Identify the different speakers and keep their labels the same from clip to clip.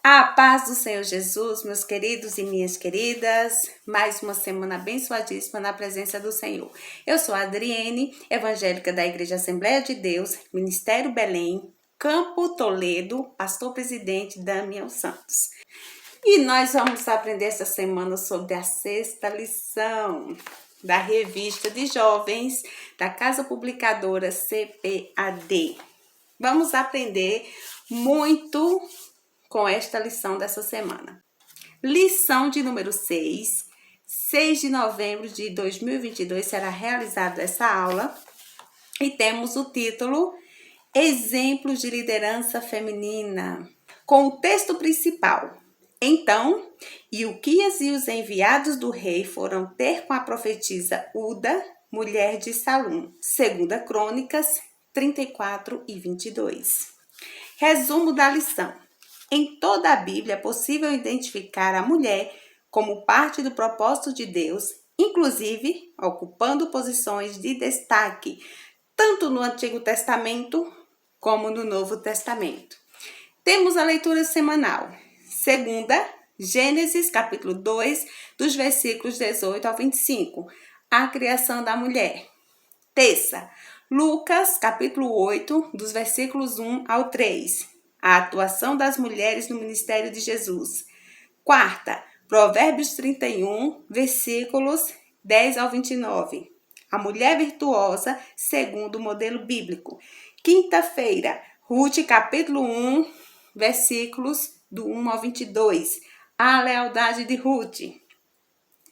Speaker 1: A paz do Senhor Jesus, meus queridos e minhas queridas, mais uma semana abençoadíssima na presença do Senhor. Eu sou a Adriene, evangélica da Igreja Assembleia de Deus, Ministério Belém, Campo Toledo, pastor-presidente Damião Santos. E nós vamos aprender essa semana sobre a sexta lição da revista de jovens da Casa Publicadora CPAD. Vamos aprender muito com esta lição dessa semana. Lição de número 6, 6 de novembro de 2022 será realizada essa aula e temos o título Exemplos de Liderança Feminina, com o texto principal. Então, Ilquias e os enviados do rei foram ter com a profetisa Uda, mulher de Salum. 2 Crônicas 34 e 22. Resumo da lição. Em toda a Bíblia é possível identificar a mulher como parte do propósito de Deus, inclusive ocupando posições de destaque, tanto no Antigo Testamento como no Novo Testamento. Temos a leitura semanal. Segunda, Gênesis capítulo 2, dos versículos 18 ao 25, a criação da mulher. Terça, Lucas capítulo 8, dos versículos 1 ao 3. A atuação das mulheres no ministério de Jesus. Quarta, Provérbios 31, versículos 10 ao 29. A mulher virtuosa segundo o modelo bíblico. Quinta-feira, Ruth capítulo 1, versículos do 1 ao 22. A lealdade de Ruth.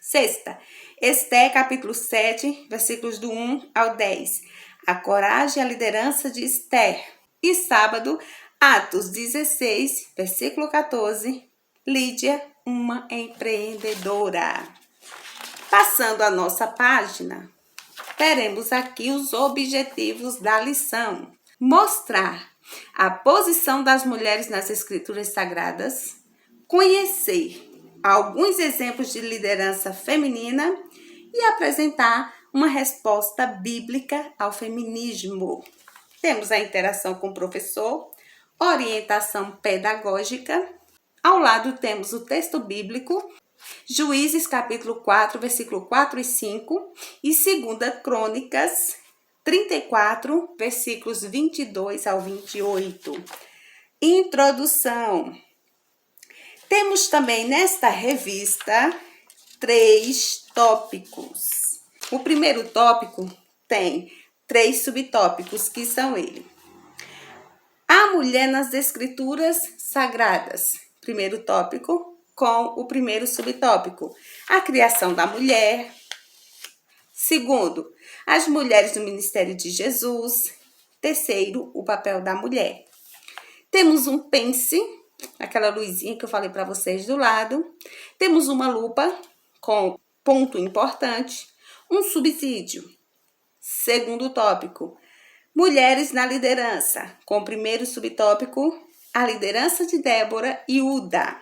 Speaker 1: Sexta, Esté capítulo 7, versículos do 1 ao 10. A coragem e a liderança de Esther. E sábado, Atos 16, versículo 14, Lídia, uma empreendedora. Passando a nossa página, teremos aqui os objetivos da lição. Mostrar a posição das mulheres nas escrituras sagradas, conhecer alguns exemplos de liderança feminina e apresentar uma resposta bíblica ao feminismo. Temos a interação com o professor, orientação pedagógica. Ao lado temos o texto bíblico, Juízes capítulo 4, versículo 4 e 5 e 2 Crônicas 34, versículos 22 ao 28. Introdução. Temos também nesta revista 3 tópicos. O primeiro tópico tem 3 subtópicos, que são ele. A mulher nas escrituras sagradas. Primeiro tópico, com o primeiro subtópico. A criação da mulher. Segundo, as mulheres no ministério de Jesus. Terceiro, o papel da mulher. Temos um pense, aquela luzinha que eu falei para vocês do lado. Temos uma lupa com ponto importante. Um subsídio. Segundo tópico, mulheres na liderança, com o primeiro subtópico, a liderança de Débora e Uda.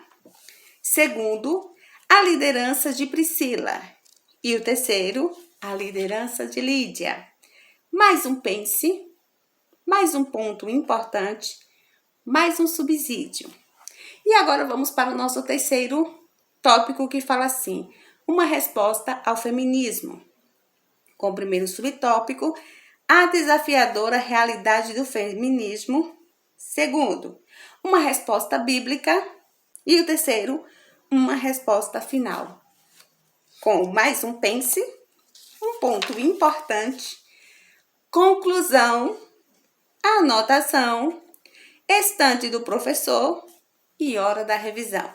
Speaker 1: Segundo, a liderança de Priscila. E o terceiro, a liderança de Lídia. Mais um pense, mais um ponto importante, mais um subsídio. E agora vamos para o nosso terceiro tópico, que fala assim, uma resposta ao feminismo. Com o primeiro subtópico, a desafiadora realidade do feminismo. Segundo, uma resposta bíblica. E o terceiro, uma resposta final. Com mais um pense, um ponto importante, conclusão, anotação, estante do professor e hora da revisão.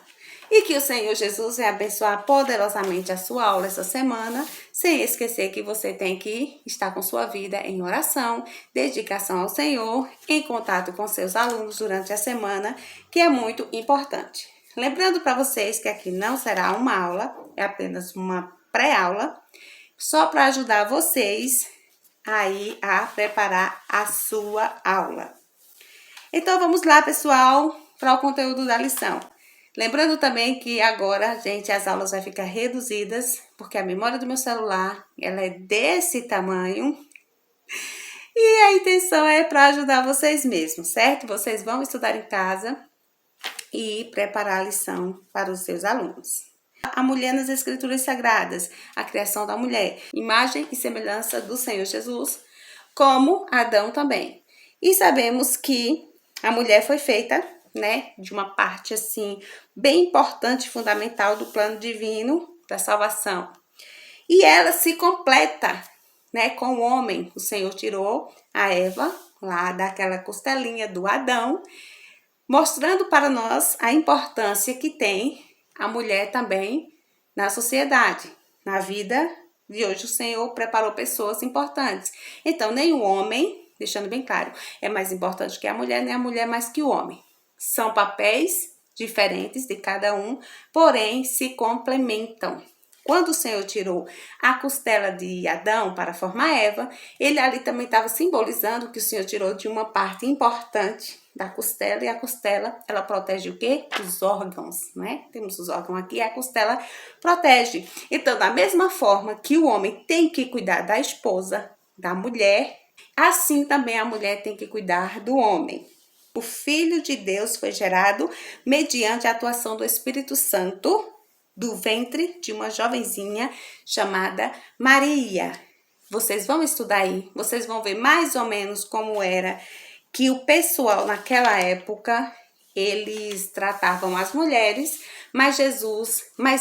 Speaker 1: E que o Senhor Jesus vai abençoar poderosamente a sua aula essa semana, sem esquecer que você tem que estar com sua vida em oração, dedicação ao Senhor, em contato com seus alunos durante a semana, que é muito importante. Lembrando para vocês que aqui não será uma aula, é apenas uma pré-aula, só para ajudar vocês aí a preparar a sua aula. Então vamos lá, pessoal, para o conteúdo da lição. Lembrando também que agora, gente, as aulas vão ficar reduzidas, porque a memória do meu celular, ela é desse tamanho. E a intenção é para ajudar vocês mesmos, certo? Vocês vão estudar em casa, e preparar a lição para os seus alunos. A mulher nas Escrituras Sagradas, a criação da mulher, imagem e semelhança do Senhor Jesus, como Adão também. E sabemos que a mulher foi feita, né, de uma parte assim bem importante, fundamental do plano divino da salvação. E ela se completa, né, com o homem. O Senhor tirou a Eva lá daquela costelinha do Adão, mostrando para nós a importância que tem a mulher também na sociedade, na vida de hoje. O Senhor preparou pessoas importantes. Então, nem o homem, deixando bem claro, é mais importante que a mulher, nem a mulher mais que o homem. São papéis diferentes de cada um, porém se complementam. Quando o Senhor tirou a costela de Adão para formar Eva, ele ali também estava simbolizando que o Senhor tirou de uma parte importante da costela, e a costela, ela protege o quê? Os órgãos, né? Temos os órgãos aqui, a costela protege. Então, da mesma forma que o homem tem que cuidar da esposa, da mulher, assim também a mulher tem que cuidar do homem. O Filho de Deus foi gerado mediante a atuação do Espírito Santo do ventre de uma jovenzinha chamada Maria. Vocês vão estudar aí, vocês vão ver mais ou menos como era que o pessoal naquela época, eles tratavam as mulheres, mas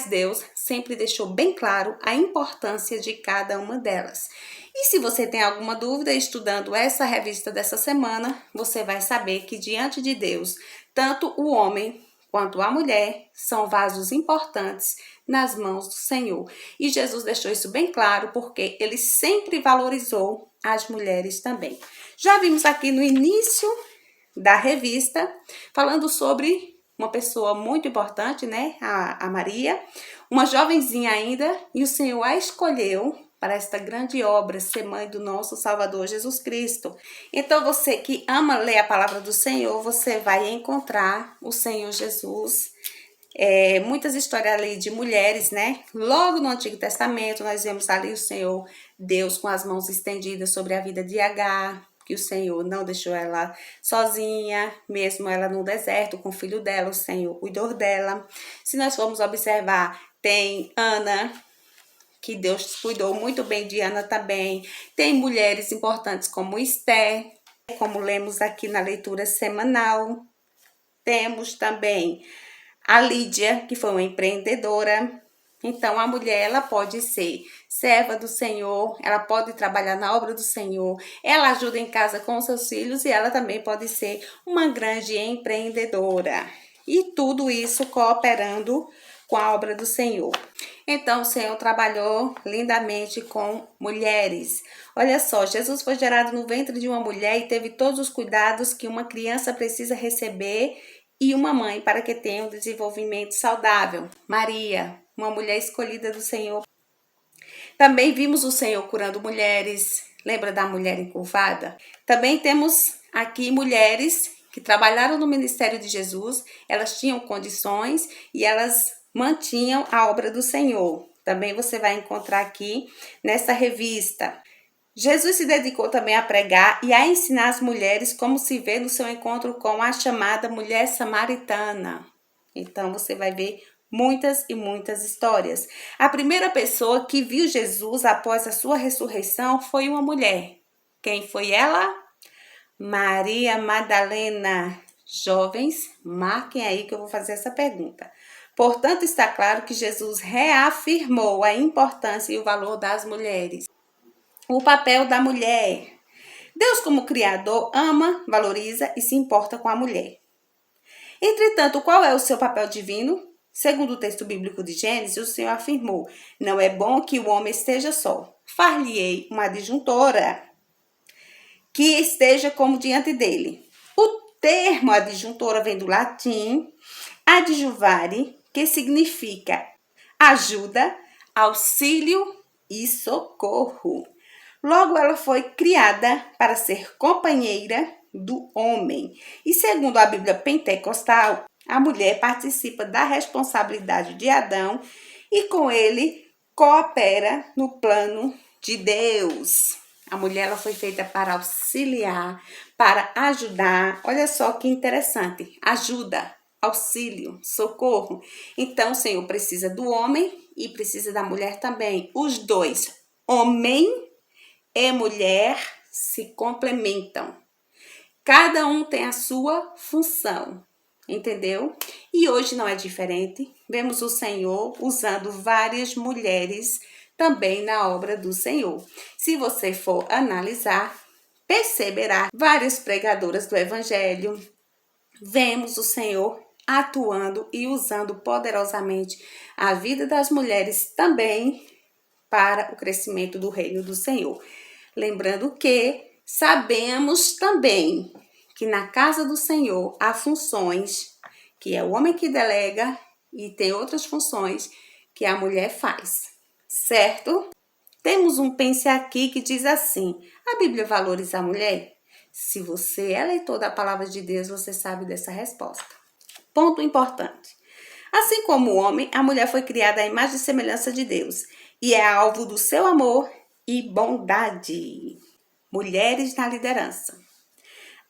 Speaker 1: Deus sempre deixou bem claro a importância de cada uma delas. E se você tem alguma dúvida estudando essa revista dessa semana, você vai saber que diante de Deus, tanto o homem quanto a mulher são vasos importantes nas mãos do Senhor. E Jesus deixou isso bem claro porque ele sempre valorizou as mulheres também. Já vimos aqui no início da revista, falando sobre uma pessoa muito importante, né? A Maria, uma jovenzinha ainda, e o Senhor a escolheu para esta grande obra, ser mãe do nosso Salvador Jesus Cristo. Então, você que ama ler a palavra do Senhor, você vai encontrar o Senhor Jesus. Muitas histórias ali de mulheres, né? Logo no Antigo Testamento, nós vemos ali o Senhor, Deus com as mãos estendidas sobre a vida de Agar, que o Senhor não deixou ela sozinha, mesmo ela no deserto com o filho dela, o Senhor cuidou dela. Se nós formos observar, tem Ana, que Deus cuidou muito bem de Ana também. Tem mulheres importantes como Esther, como lemos aqui na leitura semanal. Temos também a Lídia, que foi uma empreendedora. Então, a mulher, ela pode ser serva do Senhor, ela pode trabalhar na obra do Senhor, ela ajuda em casa com seus filhos e ela também pode ser uma grande empreendedora. E tudo isso cooperando com a obra do Senhor. Então, o Senhor trabalhou lindamente com mulheres. Olha só, Jesus foi gerado no ventre de uma mulher e teve todos os cuidados que uma criança precisa receber e uma mãe para que tenha um desenvolvimento saudável. Maria, uma mulher escolhida do Senhor. Também vimos o Senhor curando mulheres. Lembra da mulher encurvada? Também temos aqui mulheres que trabalharam no ministério de Jesus. Elas tinham condições e elas mantinham a obra do Senhor. Também você vai encontrar aqui nessa revista. Jesus se dedicou também a pregar e a ensinar as mulheres como se vê no seu encontro com a chamada mulher samaritana. Então você vai ver muitas e muitas histórias. A primeira pessoa que viu Jesus após a sua ressurreição foi uma mulher. Quem foi ela? Maria Madalena. Jovens, marquem aí que eu vou fazer essa pergunta. Portanto, está claro que Jesus reafirmou a importância e o valor das mulheres. O papel da mulher. Deus, como Criador, ama, valoriza e se importa com a mulher. Entretanto, qual é o seu papel divino? Segundo o texto bíblico de Gênesis, o Senhor afirmou: não é bom que o homem esteja só. Far-lhe-ei uma adjuntora que esteja como diante dele. O termo adjuntora vem do latim adjuvare, que significa ajuda, auxílio e socorro. Logo, ela foi criada para ser companheira do homem. E segundo a Bíblia Pentecostal, a mulher participa da responsabilidade de Adão e com ele coopera no plano de Deus. A mulher, ela foi feita para auxiliar, para ajudar. Olha só que interessante. Ajuda, auxílio, socorro. Então, o Senhor precisa do homem e precisa da mulher também. Os dois, homem e mulher, se complementam. Cada um tem a sua função, entendeu? E hoje não é diferente. Vemos o Senhor usando várias mulheres também na obra do Senhor. Se você for analisar, perceberá várias pregadoras do Evangelho. Vemos o Senhor atuando e usando poderosamente a vida das mulheres também para o crescimento do reino do Senhor. Lembrando que sabemos também que na casa do Senhor há funções que é o homem que delega e tem outras funções que a mulher faz, certo? Temos um pense aqui que diz assim: a Bíblia valoriza a mulher? Se você é leitor da palavra de Deus, você sabe dessa resposta. Ponto importante. Assim como o homem, a mulher foi criada à imagem e semelhança de Deus e é alvo do seu amor e bondade. Mulheres na liderança.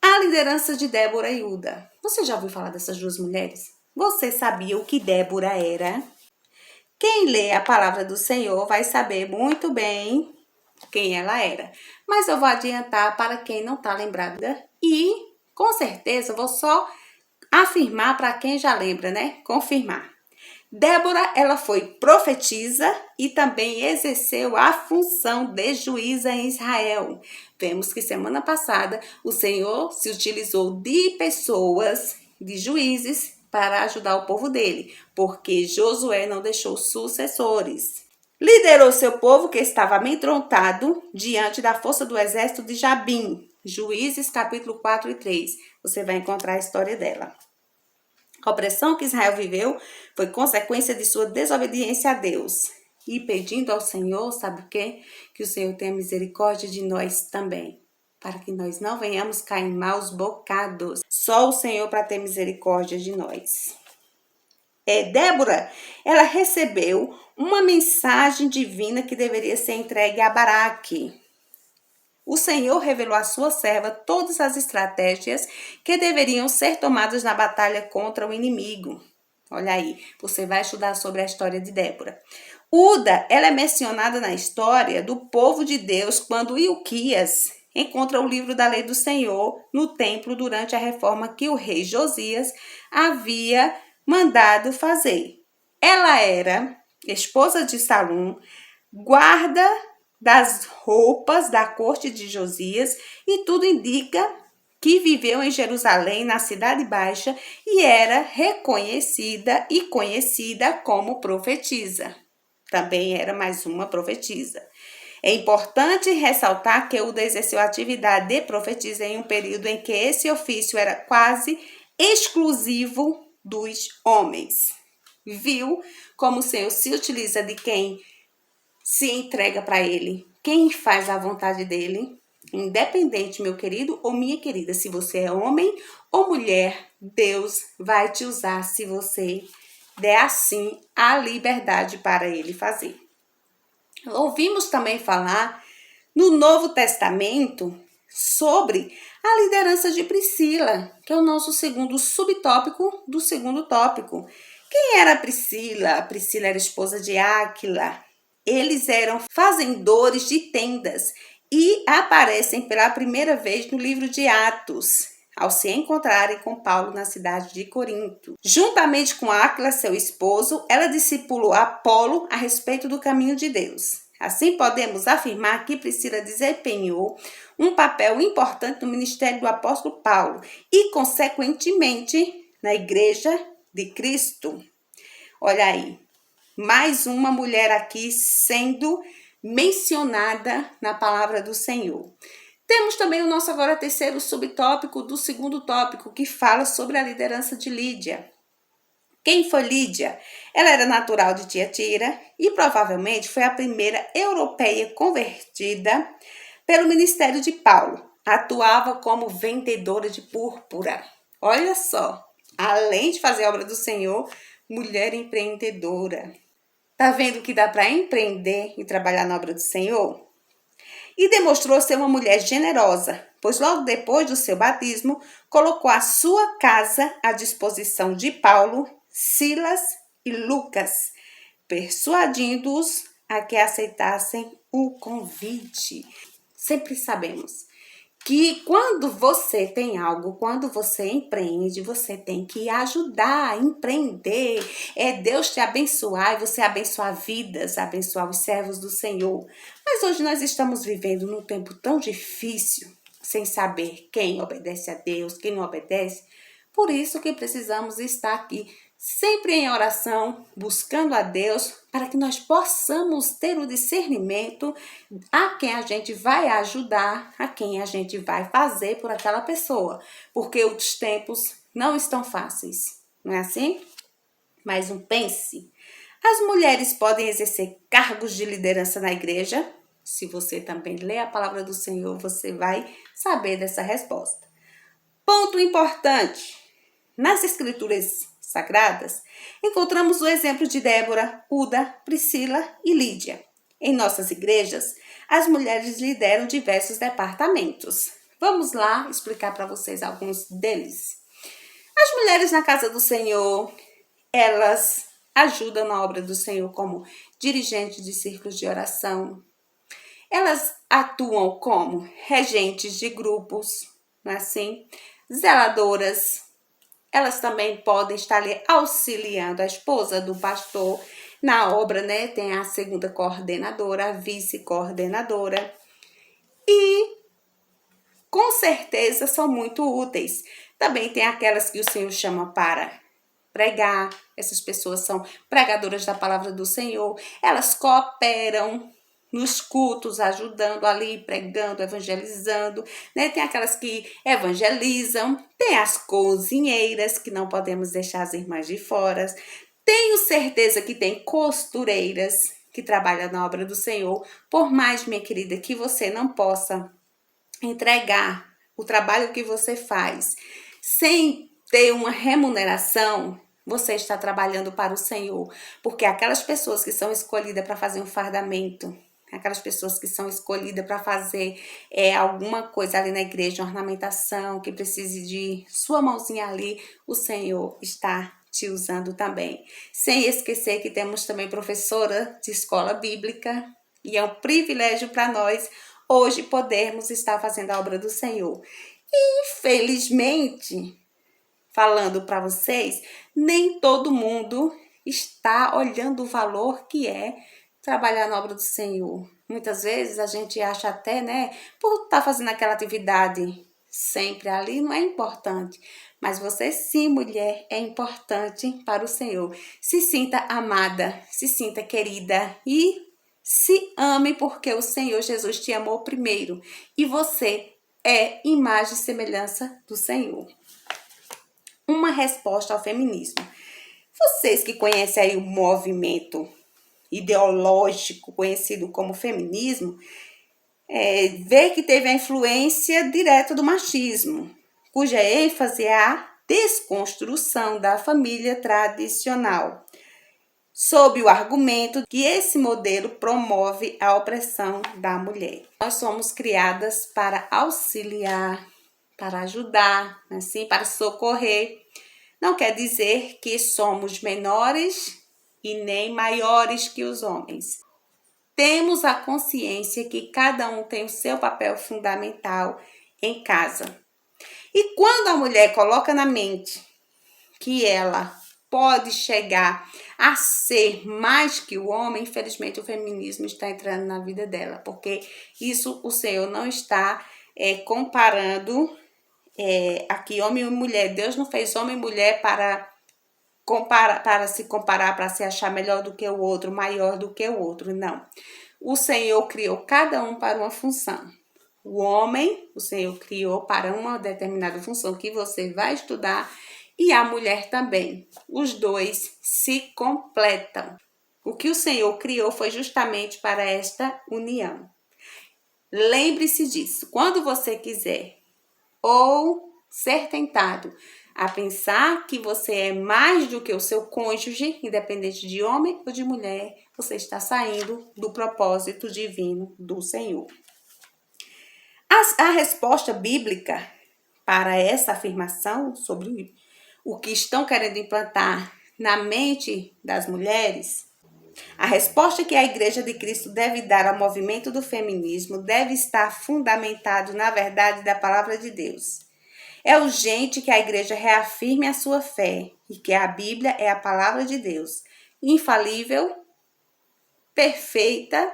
Speaker 1: A liderança de Débora e Uda. Você já ouviu falar dessas duas mulheres? Você sabia o que Débora era? Quem lê a palavra do Senhor vai saber muito bem quem ela era. Mas eu vou adiantar para quem não está lembrada e, com certeza, vou só afirmar para quem já lembra, né? Confirmar. Débora, ela foi profetisa e também exerceu a função de juíza em Israel. Vemos que semana passada o Senhor se utilizou de pessoas, de juízes, para ajudar o povo dele, porque Josué não deixou sucessores. Liderou seu povo que estava amedrontado diante da força do exército de Jabim. Juízes capítulo 4 e 3. Você vai encontrar a história dela. A opressão que Israel viveu foi consequência de sua desobediência a Deus. E pedindo ao Senhor, sabe o quê? Que o Senhor tenha misericórdia de nós também, para que nós não venhamos cair em maus bocados. Só o Senhor para ter misericórdia de nós. Débora, ela recebeu uma mensagem divina que deveria ser entregue a Baraque. O Senhor revelou à sua serva todas as estratégias que deveriam ser tomadas na batalha contra o inimigo. Olha aí, você vai estudar sobre a história de Débora. Uda, ela é mencionada na história do povo de Deus quando Ilquias encontra o livro da lei do Senhor no templo durante a reforma que o rei Josias havia mandado fazer. Ela era esposa de Salum, guarda das roupas da corte de Josias e tudo indica que viveu em Jerusalém, na Cidade Baixa, e era reconhecida e conhecida como profetisa. Também era mais uma profetisa. É importante ressaltar que Uda exerceu a atividade de profetisa em um período em que esse ofício era quase exclusivo dos homens. Viu como o Senhor se utiliza de quem se entrega para ele, quem faz a vontade dele, independente, meu querido ou minha querida, se você é homem ou mulher, Deus vai te usar se você der assim a liberdade para ele fazer. Ouvimos também falar no Novo Testamento sobre a liderança de Priscila, que é o nosso segundo subtópico do segundo tópico. Quem era Priscila? Priscila era esposa de Áquila. Eles eram fazendores de tendas e aparecem pela primeira vez no livro de Atos, ao se encontrarem com Paulo na cidade de Corinto. Juntamente com Áquila, seu esposo, ela discipulou Apolo a respeito do caminho de Deus. Assim, podemos afirmar que Priscila desempenhou um papel importante no ministério do apóstolo Paulo e, consequentemente, na igreja de Cristo. Olha aí. Mais uma mulher aqui sendo mencionada na palavra do Senhor. Temos também o nosso agora terceiro subtópico do segundo tópico, que fala sobre a liderança de Lídia. Quem foi Lídia? Ela era natural de Tiatira e provavelmente foi a primeira europeia convertida pelo ministério de Paulo. Atuava como vendedora de púrpura. Olha só, além de fazer a obra do Senhor, mulher empreendedora. Tá vendo que dá para empreender e trabalhar na obra do Senhor? e demonstrou ser uma mulher generosa, pois logo depois do seu batismo, colocou a sua casa à disposição de Paulo, Silas e Lucas, persuadindo-os a que aceitassem o convite. Sempre sabemos que quando você tem algo, quando você empreende, você tem que ajudar, empreender. É Deus te abençoar e você abençoar vidas, abençoar os servos do Senhor. Mas hoje nós estamos vivendo num tempo tão difícil, sem saber quem obedece a Deus, quem não obedece. Por isso que precisamos estar aqui sempre em oração, buscando a Deus, para que nós possamos ter o discernimento a quem a gente vai ajudar, a quem a gente vai fazer por aquela pessoa, porque os tempos não estão fáceis, não é assim? Mais um pense. As mulheres podem exercer cargos de liderança na igreja? Se você também lê a palavra do Senhor, você vai saber dessa resposta. Ponto importante. Nas escrituras sagradas, encontramos o exemplo de Débora, Uda, Priscila e Lídia. Em nossas igrejas, as mulheres lideram diversos departamentos. Vamos lá explicar para vocês alguns deles. As mulheres na casa do Senhor, elas ajudam na obra do Senhor como dirigentes de círculos de oração. Elas atuam como regentes de grupos, não é assim? Zeladoras. Elas também podem estar ali auxiliando a esposa do pastor na obra, né? Tem a segunda coordenadora, a vice-coordenadora. E com certeza são muito úteis. Também tem aquelas que o Senhor chama para pregar. Essas pessoas são pregadoras da palavra do Senhor. Elas cooperam nos cultos, ajudando ali, pregando, evangelizando, né? Tem aquelas que evangelizam, tem as cozinheiras, que não podemos deixar as irmãs de fora. Tenho certeza que tem costureiras que trabalham na obra do Senhor. Por mais, minha querida, que você não possa entregar o trabalho que você faz sem ter uma remuneração, você está trabalhando para o Senhor. Porque aquelas pessoas que são escolhidas para fazer um fardamento, aquelas pessoas que são escolhidas para fazer alguma coisa ali na igreja, uma ornamentação, que precise de sua mãozinha ali, o Senhor está te usando também. Sem esquecer que temos também professora de escola bíblica, e é um privilégio para nós hoje podermos estar fazendo a obra do Senhor. Infelizmente, falando para vocês, nem todo mundo está olhando o valor que é trabalhar na obra do Senhor. Muitas vezes a gente acha até, né, por estar fazendo aquela atividade sempre ali, não é importante. Mas você sim, mulher, é importante para o Senhor. Se sinta amada, se sinta querida e se ame, porque o Senhor Jesus te amou primeiro. E você é imagem e semelhança do Senhor. Uma resposta ao feminismo. Vocês que conhecem aí o movimento ideológico conhecido como feminismo, vê que teve a influência direta do machismo, cuja ênfase é a desconstrução da família tradicional, sob o argumento que esse modelo promove a opressão da mulher. Nós somos criadas para auxiliar, para ajudar, assim, para socorrer. Não quer dizer que somos menores e nem maiores que os homens. Temos a consciência que cada um tem o seu papel fundamental em casa. E quando a mulher coloca na mente que ela pode chegar a ser mais que o homem, infelizmente o feminismo está entrando na vida dela, porque isso o Senhor não está comparando aqui homem e mulher. Deus não fez homem e mulher para se comparar, para se achar melhor do que o outro, maior do que o outro, não. O Senhor criou cada um para uma função. O homem, o Senhor criou para uma determinada função que você vai estudar, e a mulher também. Os dois se completam. O que o Senhor criou foi justamente para esta união. Lembre-se disso. Quando você quiser ou ser tentado a pensar que você é mais do que o seu cônjuge, independente de homem ou de mulher, você está saindo do propósito divino do Senhor. A resposta bíblica para essa afirmação sobre o que estão querendo implantar na mente das mulheres, a resposta que a Igreja de Cristo deve dar ao movimento do feminismo deve estar fundamentado na verdade da palavra de Deus. É urgente que a Igreja reafirme a sua fé e que a Bíblia é a palavra de Deus, infalível, perfeita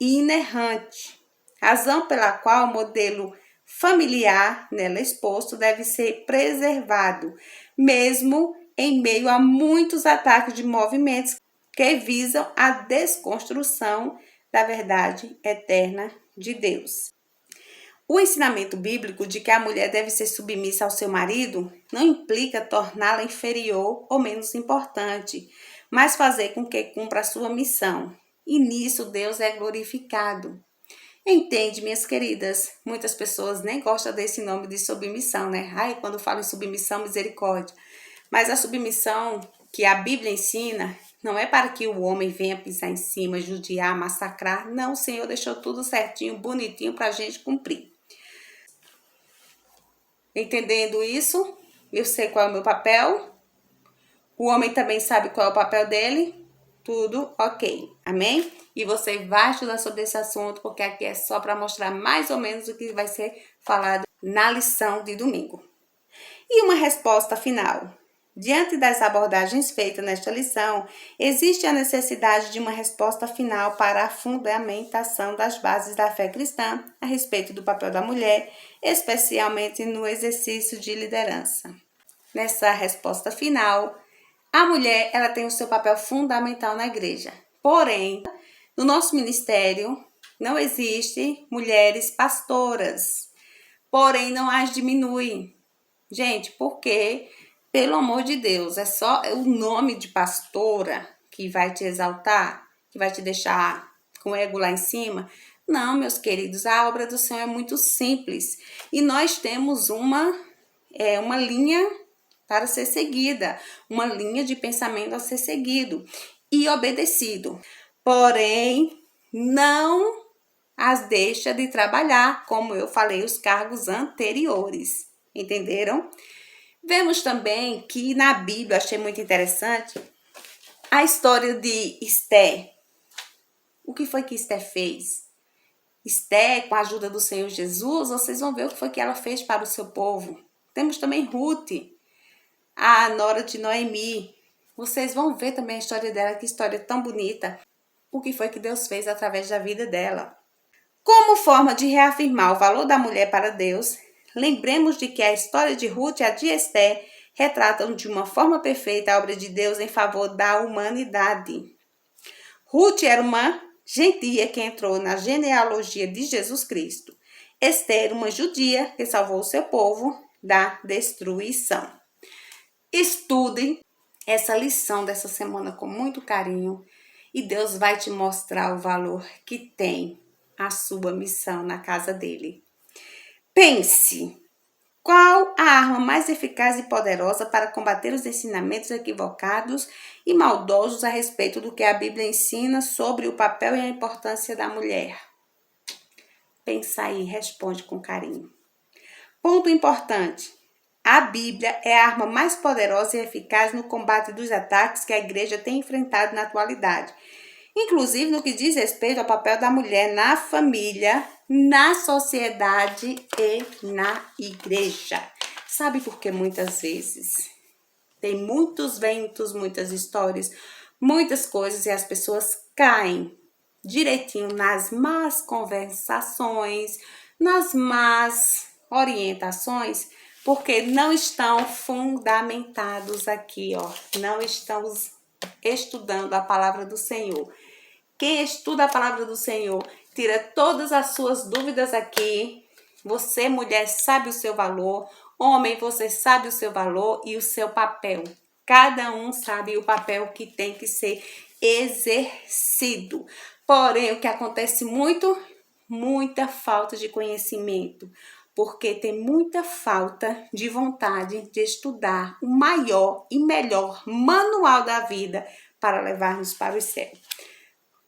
Speaker 1: e inerrante, razão pela qual o modelo familiar nela exposto deve ser preservado, mesmo em meio a muitos ataques de movimentos que visam a desconstrução da verdade eterna de Deus. O ensinamento bíblico de que a mulher deve ser submissa ao seu marido não implica torná-la inferior ou menos importante, mas fazer com que cumpra a sua missão. E nisso Deus é glorificado. Entende, minhas queridas? Muitas pessoas nem gostam desse nome de submissão, né? Ai, quando falo em submissão, misericórdia. Mas a submissão que a Bíblia ensina não é para que o homem venha pisar em cima, judiar, massacrar. Não, o Senhor deixou tudo certinho, bonitinho para a gente cumprir. Entendendo isso, eu sei qual é o meu papel. O homem também sabe qual é o papel dele. Tudo ok, amém? E você vai estudar sobre esse assunto, porque aqui é só para mostrar mais ou menos o que vai ser falado na lição de domingo. E uma resposta final. Diante das abordagens feitas nesta lição, existe a necessidade de uma resposta final para a fundamentação das bases da fé cristã a respeito do papel da mulher, especialmente no exercício de liderança. Nessa resposta final, a mulher ela tem o seu papel fundamental na igreja. Porém, no nosso ministério não existe mulheres pastoras. Porém, não as diminui. Gente, porque, pelo amor de Deus, é só o nome de pastora que vai te exaltar, que vai te deixar com o ego lá em cima? Não, meus queridos, a obra do Senhor é muito simples. E nós temos uma linha para ser seguida, uma linha de pensamento a ser seguido e obedecido. Porém, não as deixa de trabalhar, como eu falei, os cargos anteriores. Entenderam? Vemos também que na Bíblia, achei muito interessante, a história de Esté. O que foi que Esté fez? Esté, com a ajuda do Senhor Jesus, vocês vão ver o que foi que ela fez para o seu povo. Temos também Ruth, a nora de Noemi. Vocês vão ver também a história dela, que história tão bonita. O que foi que Deus fez através da vida dela. Como forma de reafirmar o valor da mulher para Deus, lembremos de que a história de Ruth e a de Esté retratam de uma forma perfeita a obra de Deus em favor da humanidade. Ruth era uma gentia que entrou na genealogia de Jesus Cristo. Esté era uma judia que salvou o seu povo da destruição. Estudem essa lição dessa semana com muito carinho e Deus vai te mostrar o valor que tem a sua missão na casa dele. Pense, qual a arma mais eficaz e poderosa para combater os ensinamentos equivocados e maldosos a respeito do que a Bíblia ensina sobre o papel e a importância da mulher? Pensa aí, responde com carinho. Ponto importante. A Bíblia é a arma mais poderosa e eficaz no combate dos ataques que a igreja tem enfrentado na atualidade, inclusive no que diz respeito ao papel da mulher na família, na sociedade e na igreja. Sabe por que muitas vezes tem muitos ventos, muitas histórias, muitas coisas e as pessoas caem direitinho nas más conversações, nas más orientações, porque não estão fundamentados aqui, ó. Não estamos estudando a palavra do Senhor. Quem estuda a palavra do Senhor, tira todas as suas dúvidas aqui. Você, mulher, sabe o seu valor. Homem, você sabe o seu valor e o seu papel. Cada um sabe o papel que tem que ser exercido. Porém, o que acontece muito? Muita falta de conhecimento. Porque tem muita falta de vontade de estudar o maior e melhor manual da vida para levar-nos para o céu.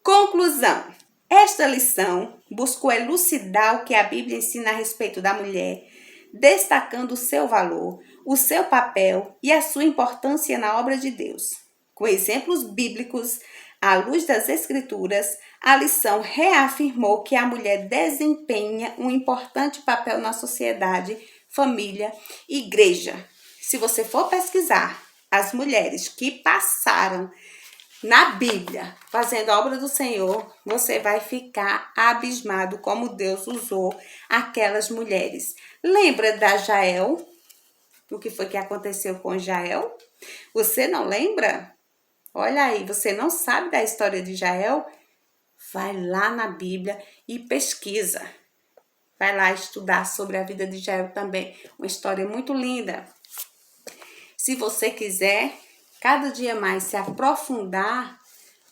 Speaker 1: Conclusão. Esta lição buscou elucidar o que a Bíblia ensina a respeito da mulher, destacando o seu valor, o seu papel e a sua importância na obra de Deus. Com exemplos bíblicos, à luz das Escrituras, a lição reafirmou que a mulher desempenha um importante papel na sociedade, família e igreja. Se você for pesquisar as mulheres que passaram na Bíblia, fazendo a obra do Senhor, você vai ficar abismado como Deus usou aquelas mulheres. Lembra da Jael? O que foi que aconteceu com Jael? Você não lembra? Olha aí, você não sabe da história de Jael? Vai lá na Bíblia e pesquisa. Vai lá estudar sobre a vida de Jael também. Uma história muito linda. Se você quiser cada dia mais se aprofundar,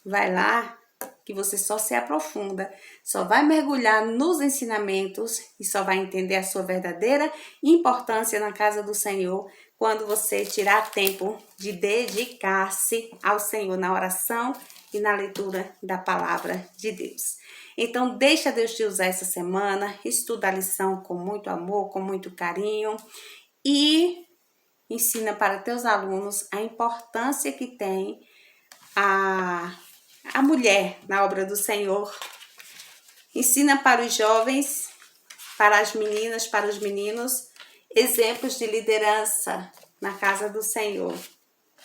Speaker 1: vai lá que você só se aprofunda, só vai mergulhar nos ensinamentos e só vai entender a sua verdadeira importância na casa do Senhor quando você tirar tempo de dedicar-se ao Senhor na oração e na leitura da palavra de Deus. Então, deixa Deus te usar essa semana, estuda a lição com muito amor, com muito carinho e ensina para teus alunos a importância que tem a mulher na obra do Senhor. Ensina para os jovens, para as meninas, para os meninos, exemplos de liderança na casa do Senhor,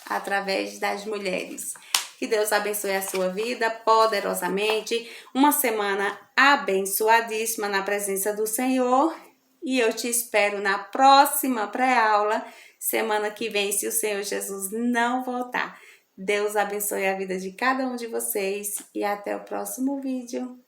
Speaker 1: através das mulheres. Que Deus abençoe a sua vida poderosamente. Uma semana abençoadíssima na presença do Senhor. E eu te espero na próxima pré-aula, semana que vem, se o Senhor Jesus não voltar. Deus abençoe a vida de cada um de vocês e até o próximo vídeo.